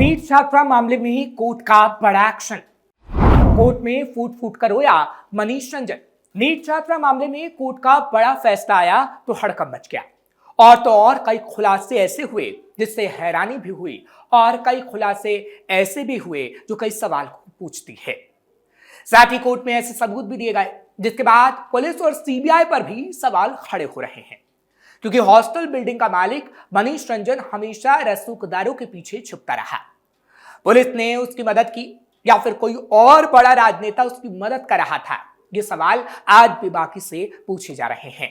NEET छात्रा मामले में कोर्ट का बड़ा एक्शन। कोर्ट में फूट फूट कर रोया मनीष रंजन। नीट छात्रा मामले में कोर्ट का बड़ा फैसला आया तो हड़कंप मच गया। और तो और कई खुलासे ऐसे हुए जिससे हैरानी भी हुई और कई खुलासे ऐसे भी हुए जो कई सवाल पूछती है। साथ ही कोर्ट में ऐसे सबूत भी दिए गए जिसके बाद पुलिस और सीबीआई पर भी सवाल खड़े हो रहे हैं, क्योंकि हॉस्टल बिल्डिंग का मालिक मनीष रंजन हमेशा रसूखदारों के पीछे छुपता रहा। पुलिस ने उसकी मदद की या फिर कोई और बड़ा राजनेता उसकी मदद कर रहा था, ये सवाल आज बेबाकी से पूछे जा रहे हैं।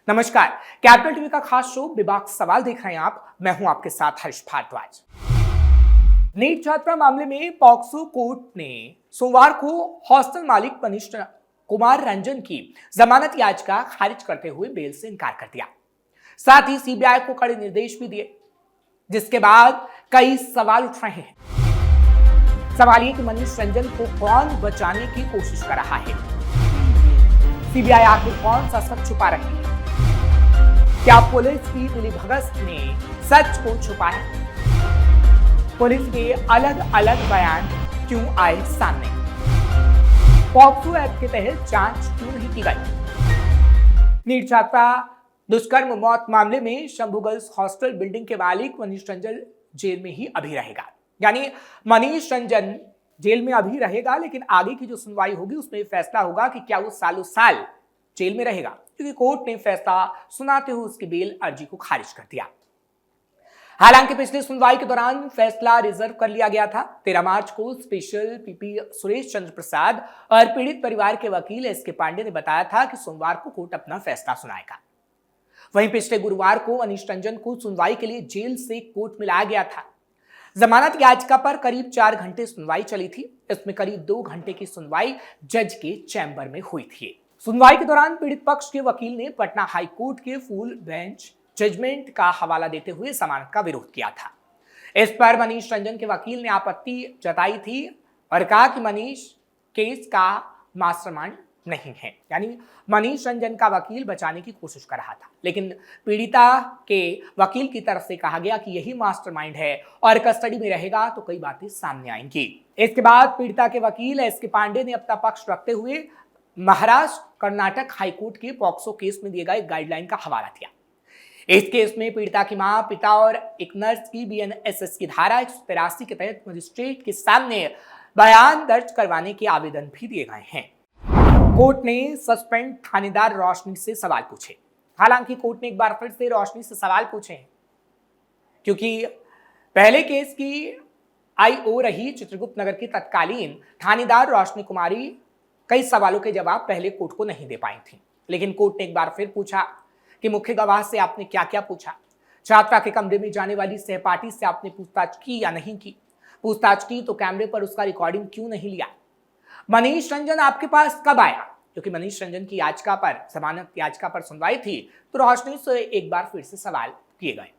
नमस्कार, कैपिटल टीवी का खास शो बेबाक सवाल देख रहे हैं आप। मैं हूं आपके साथ हर्ष भारद्वाज। नीट छात्रा मामले में पॉक्सो कोर्ट ने सोमवार को हॉस्टल मालिक मनीष कुमार रंजन की जमानत याचिका खारिज करते हुए बेल से इनकार कर दिया। साथ ही सीबीआई को कड़े निर्देश भी दिए, जिसके बाद कई सवाल उठ रहे हैं। सवाल ये कि मनीष रंजन को कौन बचाने की कोशिश कर रहा है? सीबीआई आखिर कौन सा सच छुपा रही है? क्या पुलिस की मिलीभगत ने सच को छुपाया? पुलिस के अलग अलग बयान क्यों आए सामने? पॉक्सो एक्ट के तहत जांच क्यों नहीं की गई? नीट छात्रा दुष्कर्म मौत मामले में शंभू गर्ल्स हॉस्टल बिल्डिंग के मालिक मनीष रंजन जेल में ही अभी रहेगा। यानी मनीष रंजन जेल में अभी रहेगा, लेकिन आगे की जो सुनवाई होगी उसमें फैसला होगा कि क्या वो सालों साल जेल में रहेगा, क्योंकि कोर्ट ने फैसला सुनाते हुए उसकी बेल अर्जी को खारिज कर दिया। हालांकि पिछली सुनवाई के दौरान फैसला रिजर्व कर लिया गया था। 13 मार्च को स्पेशल पीपी सुरेश चंद्र प्रसाद और पीड़ित परिवार के वकील एस के पांडे ने बताया था कि सोमवार को कोर्ट अपना फैसला सुनाएगा। वहीं पिछले गुरुवार को मनीष रंजन को सुनवाई के लिए जेल से कोर्ट में लाया गया था। जमानत याचिका पर करीब 4 घंटे सुनवाई चली थी। इसमें करीब 2 घंटे की सुनवाई जज के चैम्बर में हुई थी। सुनवाई के दौरान पीड़ित पक्ष के वकील ने पटना हाई कोर्ट के फुल बेंच जजमेंट का हवाला देते हुए जमानत का विरोध किया था। इस पर मनीष रंजन के वकील ने आपत्ति जताई थी और कहा कि मनीष केस का मास्टरमाइंड नहीं है। यानी मनीष रंजन का वकील बचाने की कोशिश कर रहा था, लेकिन पीड़िता के वकील की तरफ से कहा गया कि यही मास्टरमाइंड है और कस्टडी में रहेगा तो कई बातें सामने आएंगी। इसके बाद पीड़िता के वकील एस के पांडे ने अपना पक्ष रखते हुए महाराष्ट्र कर्नाटक हाईकोर्ट के पॉक्सो केस में दिए गए गाइडलाइन का हवाला दिया। इस केस में पीड़िता की मां, पिता और एक नर्स की बीएनएसएस की धारा 183 के तहत मजिस्ट्रेट के सामने बयान दर्ज करवाने के आवेदन भी दिए गए हैं। कोर्ट ने सस्पेंड थानेदार रोशनी से सवाल पूछे। हालांकि कोर्ट ने एक बार फिर से रोशनी से सवाल पूछे हैं, क्योंकि पहले केस की आईओ रही चित्रगुप्त नगर की तत्कालीन थानेदार रोशनी कुमारी कई सवालों के जवाब पहले कोर्ट को नहीं दे पाई थी। लेकिन कोर्ट ने एक बार फिर पूछा कि मुख्य गवाह से आपने क्या क्या पूछा? छात्रा के कमरे में जाने वाली सहपाठी से आपने पूछताछ की या नहीं की? पूछताछ की तो कैमरे पर उसका रिकॉर्डिंग क्यों नहीं लिया? मनीष रंजन आपके पास कब आया? क्योंकि मनीष रंजन की याचिका पर, जमानत याचिका पर सुनवाई थी, तो रोशनी से एक बार फिर से सवाल किए गए।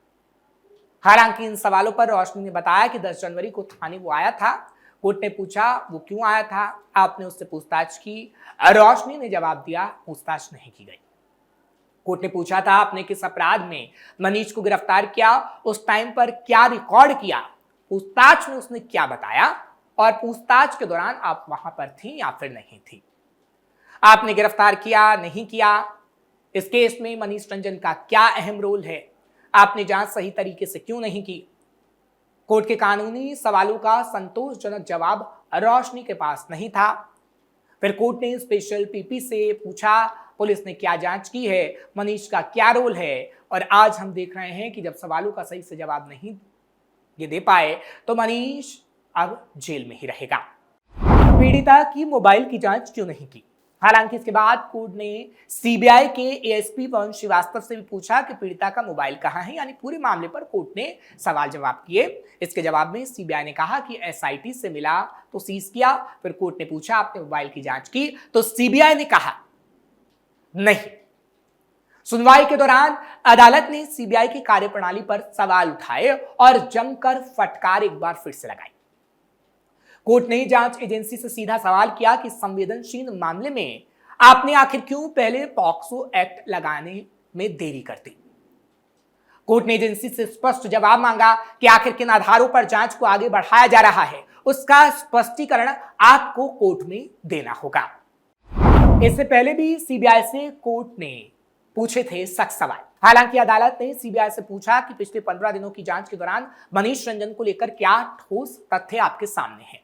हालांकि इन सवालों पर रोशनी ने बताया कि 10 जनवरी को थाने वो आया था। कोर्ट ने पूछा वो क्यों आया था, आपने उससे पूछताछ की? रोशनी ने जवाब दिया पूछताछ नहीं की गई। कोर्ट ने पूछा था आपने किस अपराध में मनीष को गिरफ्तार किया, उस टाइम पर क्या रिकॉर्ड किया, पूछताछ में उसने क्या बताया और पूछताछ के दौरान आप वहां पर थी या फिर नहीं थी? आपने गिरफ्तार किया नहीं किया? इस केस में मनीष रंजन का क्या अहम रोल है? आपने जांच सही तरीके से क्यों नहीं की? कोर्ट के कानूनी सवालों का संतोषजनक जवाब रोशनी के पास नहीं था। फिर कोर्ट ने स्पेशल पीपी से पूछा पुलिस ने क्या जांच की है, मनीष का क्या रोल है? और आज हम देख रहे हैं कि जब सवालों का सही से जवाब नहीं ये दे पाए तो मनीष अब जेल में ही रहेगा। पीड़िता की मोबाइल की जांच क्यों नहीं की? हालांकि इसके बाद कोर्ट ने सीबीआई के एएसपी पवन श्रीवास्तव से भी पूछा कि पीड़िता का मोबाइल कहां है। यानी पूरे मामले पर कोर्ट ने सवाल जवाब किए। इसके जवाब में सीबीआई ने कहा कि एसआईटी से मिला तो सीज किया। फिर कोर्ट ने पूछा आपने मोबाइल की जांच की, तो सीबीआई ने कहा नहीं। सुनवाई के दौरान अदालत ने सीबीआई की कार्यप्रणाली पर सवाल उठाए और जमकर फटकार एक बार फिर से लगाई। कोर्ट ने जांच एजेंसी से सीधा सवाल किया कि संवेदनशील मामले में आपने आखिर क्यों पहले पॉक्सो एक्ट लगाने में देरी कर दी? कोर्ट ने एजेंसी से स्पष्ट जवाब मांगा कि आखिर किन आधारों पर जांच को आगे बढ़ाया जा रहा है, उसका स्पष्टीकरण आपको कोर्ट में देना होगा। इससे पहले भी सीबीआई से कोर्ट ने पूछे थे सख्त सवाल। हालांकि अदालत ने सीबीआई से पूछा कि पिछले 15 दिनों की जांच के दौरान मनीष रंजन को लेकर क्या ठोस तथ्य आपके सामने हैं।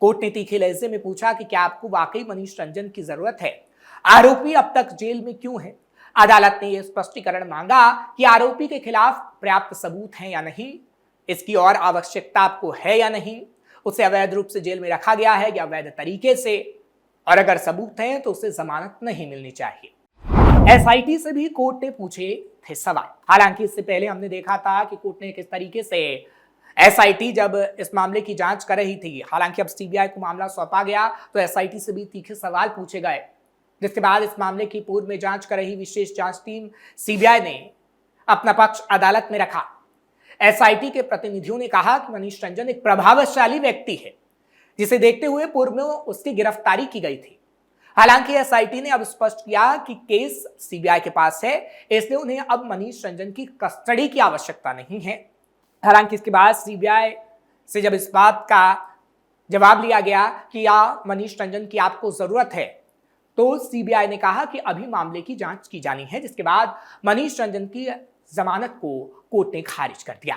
कोर्ट ने तीखे लहजे में पूछा कि क्या आपको वाकई मनीष रंजन की जरूरत है, आरोपी अब तक जेल में क्यों है। अदालत ने यह स्पष्टीकरण मांगा कि आरोपी के खिलाफ पर्याप्त सबूत हैं या नहीं, इसकी और आवश्यकता आपको है या नहीं, उसे अवैध रूप से जेल में रखा गया है या वैध तरीके से, और अगर सबूत हैं तो उसे जमानत नहीं मिलनी चाहिए। एसआईटी से भी कोर्ट ने पूछे थे सवाल। हालांकि इससे पहले हमने देखा था कि कोर्ट ने किस तरीके से एसआईटी जब इस मामले की जांच कर रही थी, हालांकि अब सीबीआई को मामला सौंपा गया तो एसआईटी से भी तीखे सवाल पूछे गए, जिसके बाद इस मामले की पूर्व में जांच कर रही विशेष जांच टीम सीबीआई ने अपना पक्ष अदालत में रखा। एसआईटी के प्रतिनिधियों ने कहा कि मनीष रंजन एक प्रभावशाली व्यक्ति है, जिसे देखते हुए पूर्व में उसकी गिरफ्तारी की गई थी। हालांकि एसआईटी ने अब स्पष्ट किया कि केस सीबीआई के पास है, इसलिए उन्हें अब मनीष रंजन की कस्टडी की आवश्यकता नहीं है। हालांकि इसके बाद सीबीआई से जब इस बात का जवाब लिया गया कि या मनीष रंजन की आपको जरूरत है, तो सीबीआई ने कहा कि अभी मामले की जांच की जानी है, जिसके बाद मनीष रंजन की जमानत को कोर्ट ने खारिज कर दिया।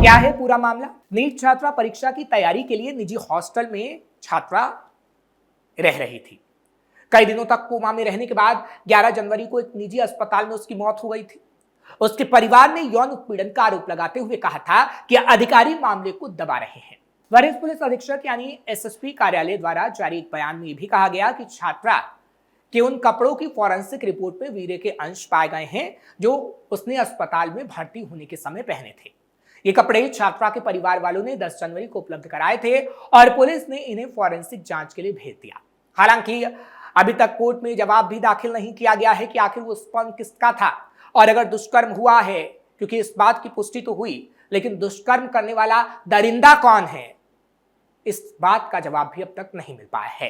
क्या है पूरा मामला? नीट छात्रा परीक्षा की तैयारी के लिए निजी हॉस्टल में छात्रा रह रही थी। कई दिनों तक कोमा में रहने के बाद 11 जनवरी को एक निजी अस्पताल में उसकी मौत हो गई थी। उसके परिवार ने यौन उत्पीड़न का आरोप लगाते हुए कहा था कि अधिकारी मामले को दबा रहे हैं। वरिष्ठ पुलिस अधीक्षक यानी एसएसपी कार्यालय द्वारा जारी एक बयान में भी कहा गया कि छात्रा के उन कपड़ों की फॉरेंसिक रिपोर्ट में वीर्य के अंश पाए गए हैं जो उसने अस्पताल में भर्ती होने के समय पहने थे। ये कपड़े छात्रा के परिवार वालों ने 10 जनवरी को उपलब्ध कराए थे और पुलिस ने इन्हें फॉरेंसिक जांच के लिए भेज दिया। हालांकि अभी तक कोर्ट में जवाब भी दाखिल नहीं किया गया है कि आखिर वो स्पर्म किसका था और अगर दुष्कर्म हुआ है, क्योंकि इस बात की पुष्टि तो हुई, लेकिन दुष्कर्म करने वाला दरिंदा कौन है, इस बात का जवाब भी अब तक नहीं मिल पाया है।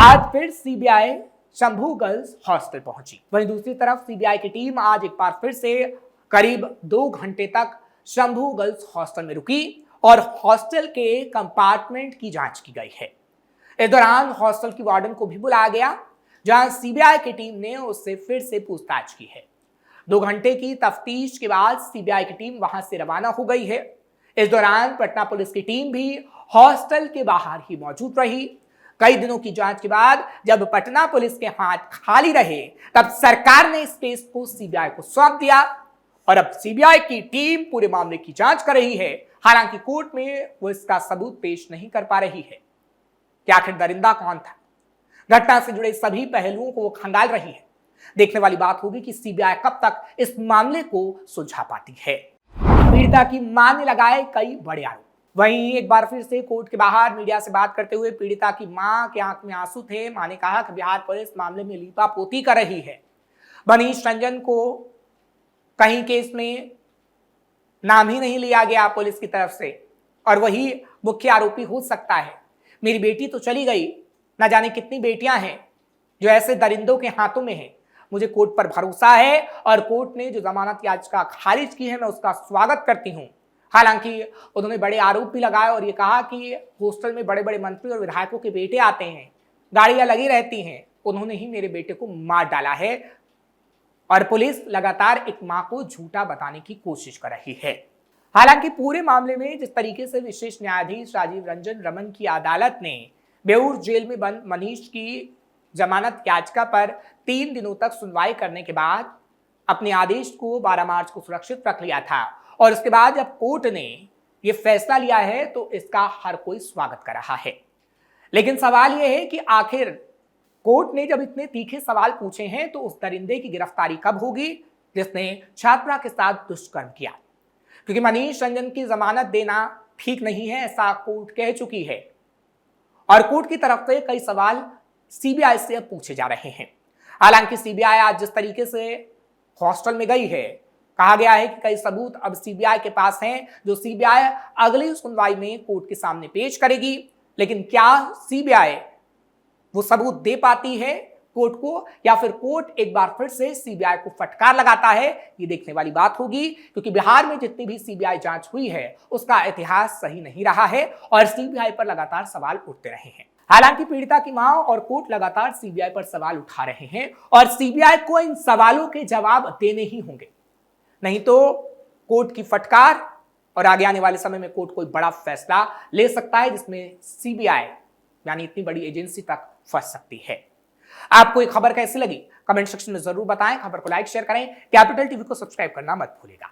आज फिर सीबीआई शंभू गर्ल्स हॉस्टल पहुंची। वहीं दूसरी तरफ सीबीआई की टीम आज एक बार फिर से करीब 2 घंटे तक शंभू गर्ल्स हॉस्टल में रुकी और हॉस्टल के कंपार्टमेंट की जांच की गई है। इस दौरान हॉस्टल की वार्डन को भी बुलाया गया, जहां सीबीआई की टीम ने उससे फिर से पूछताछ की है। 2 घंटे की तफ्तीश के बाद सीबीआई की टीम वहां से रवाना हो गई है। इस दौरान पटना पुलिस की टीम भी हॉस्टल के बाहर ही मौजूद रही। कई दिनों की जांच के बाद जब पटना पुलिस के हाथ खाली रहे, तब सरकार ने इस केस को सीबीआई को सौंप दिया और अब सीबीआई की टीम पूरे मामले की जांच कर रही है। हालांकि कोर्ट में वो इसका सबूत पेश नहीं कर पा रही है कि आखिर दरिंदा कौन था। घटना से जुड़े सभी पहलुओं को वो खंगाल रही है। देखने वाली बात होगी कि सीबीआई कब तक इस मामले को सुलझा पाती है। पीड़िता की मां ने लगाए कई बड़े आरोप। वहीं एक बार फिर से कोर्ट के बाहर मीडिया से बात करते हुए पीड़िता की मां के आंख में आंसू थे। मां ने कहा कि बिहार पुलिस मामले में लीपापोती कर रही है। मनीष रंजन को कहीं केस में नाम ही नहीं लिया गया पुलिस की तरफ से और वही मुख्य आरोपी हो सकता है। मेरी बेटी तो चली गई, ना जाने कितनी बेटियां हैं जो ऐसे दरिंदों के हाथों में हैं। मुझे कोर्ट पर भरोसा है और कोर्ट ने जो जमानत याचिका खारिज की है मैं उसका स्वागत करती हूं। हालांकि उन्होंने बड़े आरोप भी लगाए और ये कहा कि हॉस्टल में बड़े बड़े मंत्री और विधायकों के बेटे आते हैं, गाड़ियां लगी रहती हैं, उन्होंने ही मेरे बेटे को मार डाला है और पुलिस लगातार एक मां को झूठा बताने की कोशिश कर रही है। हालांकि पूरे मामले में जिस तरीके से विशेष न्यायाधीश राजीव रंजन रमन की अदालत ने बेऊर जेल में बंद मनीष की जमानत याचिका पर 3 दिनों तक सुनवाई करने के बाद अपने आदेश को 12 मार्च को सुरक्षित रख लिया था और उसके बाद जब कोर्ट ने यह फैसला लिया है तो इसका हर कोई स्वागत कर रहा है। लेकिन सवाल यह है कि आखिर कोर्ट ने जब इतने तीखे सवाल पूछे हैं तो उस दरिंदे की गिरफ्तारी कब होगी जिसने छात्रा के साथ दुष्कर्म किया, क्योंकि मनीष रंजन की जमानत देना ठीक नहीं है, ऐसा कोर्ट कह चुकी है और कोर्ट की तरफ से कई सवाल सीबीआई से अब पूछे जा रहे हैं। हालांकि सीबीआई आज जिस तरीके से हॉस्टल में गई है, कहा गया है कि कई सबूत अब सीबीआई के पास हैं जो सीबीआई अगली सुनवाई में कोर्ट के सामने पेश करेगी। लेकिन क्या सीबीआई वो सबूत दे पाती है, कोर्ट को, या फिर कोर्ट एक बार फिर से सीबीआई को फटकार लगाता है, ये देखने वाली बात होगी। क्योंकि बिहार में जितनी भी सीबीआई जांच हुई है उसका इतिहास सही नहीं रहा है और सीबीआई पर लगातार सवाल उठते रहे हैं। हालांकि पीड़िता की मां और कोर्ट लगातार सीबीआई पर सवाल उठा रहे हैं और सीबीआई को इन सवालों के जवाब देने ही होंगे, नहीं तो कोर्ट की फटकार और आगे आने वाले समय में कोर्ट कोई बड़ा फैसला ले सकता है जिसमें सीबीआई यानी इतनी बड़ी एजेंसी तक फंस सकती है। आपको ये खबर कैसी लगी कमेंट सेक्शन में जरूर बताएं। खबर को लाइक शेयर करें, कैपिटल टीवी को सब्सक्राइब करना मत भूलिएगा।